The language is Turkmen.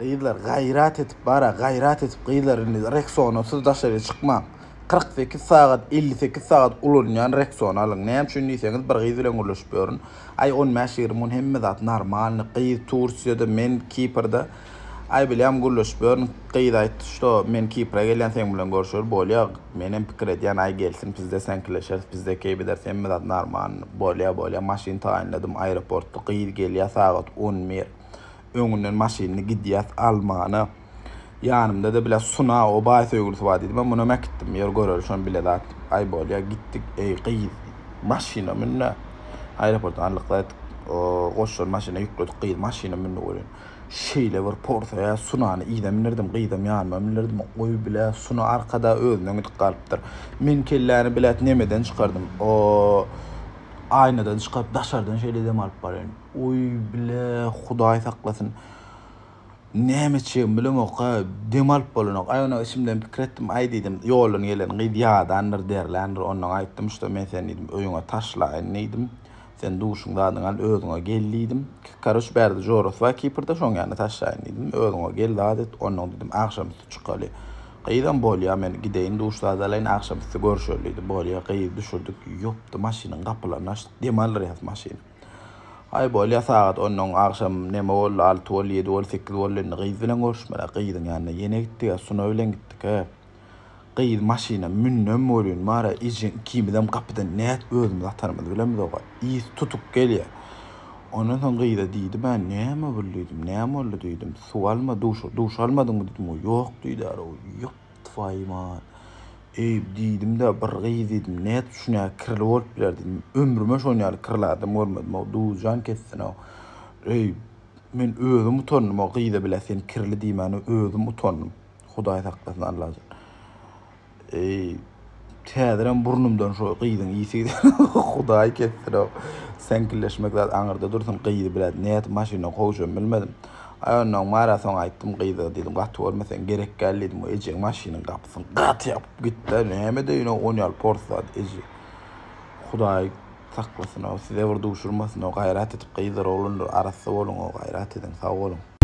Gıylar gayrat etip gıylarını Rexona dışarı çıkma. 48 saat 58 saat ulunyan Rexona alın. Näme üçin diýseňiz bir gyz bilen ulaşyp görün. Ay 10 mäşir muhim zat normal gyz Tursiýada men Kiprda ay bilýän gulaşyp görün. Gyz aýtdy şo men Kipra gelýän sen bilen görüşür bolýar. Menem pikir edýän ay gelsin bizde sen kileşeriz bizde keýbi dersen zat normal bolýar maşyn taýinladym aeroportda gyz gelýär saat 11. Öňünden maşyny gidýär Almana. Yanımda da bile suna o bahis ögürtü var dedim. Ben buna gittim. Yer görür şu an bile dat. Ay bolya gittik. Qıyız. Maşina minne. Aeroportdan anlıkla koşur maşina yükledik. Qıyız maşina minne olayın. Şeyle var portaya sunanı iyiden minirdim. Qıyıdım yanıma minirdim. Oy bile suna arkada özünden gidip kalıptır. Min kellerini bilet nemeden çıkardım. O aynadan çıkıp daşardan şeyle dem alıp barayın. Oy bile Hudaý saklasın. Näme çeýim bilem oka demalyp bolanok. Ay ona şimdiden pikir etdim. Ay diýdim ýolun gelen gyýadandyr derler. Ondan aýtdym işte men sen diýdim öýüňe taşlaýyn diýdim. Sen duşuňdadyň al özüňe gel diýdim. Karış berdi Joros we Kiprda şoň ýany taşlaýyn diýdim. Özüňe gel daýdy. Ondan diýdim akşam çykaly. Gyýdan bolýar men gideýin duşladaýyn akşam görüşerliydi. Bolýar gyýy düşürdük. Ýopdy maşynyň gapylaryny açdyk. Demallar ýaz maşyny. Ay bolýa saat onun akşam näme boldy 6 bol 7 bol 8 bol gyz bilen görüşmeli gyzyň ýanyna ýene gitdik suna bilen gitdik ha gyz maşyna münnüm bolýan mara ijen kimden kapydan näet özüm atarmady bilemez oga iýs tutup gelýär onuň soň gyza diýdi ben näme bilýdim näme boldy diýdim suwalma duş almadyňmy diýdim o ýok diýdiler o ýok tfaýman diýdim de bir gyz diýdim näet şuna kirli bolup biler diýdim ömrüme şoňaly kirladym görmedim o dujan kessin o men özüm utandym o gyza bile sen kirli diýmeni özüm utandym Hudaý saklasyn Allah täzeden burnumdan şo gyzyň ýysydy Hudaý kessin o sen kirleşmek zat aňyrda dursun gyzy bile näet maşyna goýjam bilmedim. Ayondan mara soň aýtdym gyza diýdim gaty görmesen gerek geldi diýdim o ejek maşynyň gapysyny gaty ýapyp gitdi näme diýin o 10 ýyl porsat ejek Hudaý saklasyn o size bir duşurmasyn o gaýrat etip gyzlar olanlar arasy bolun o gaýrat edin sag bolun.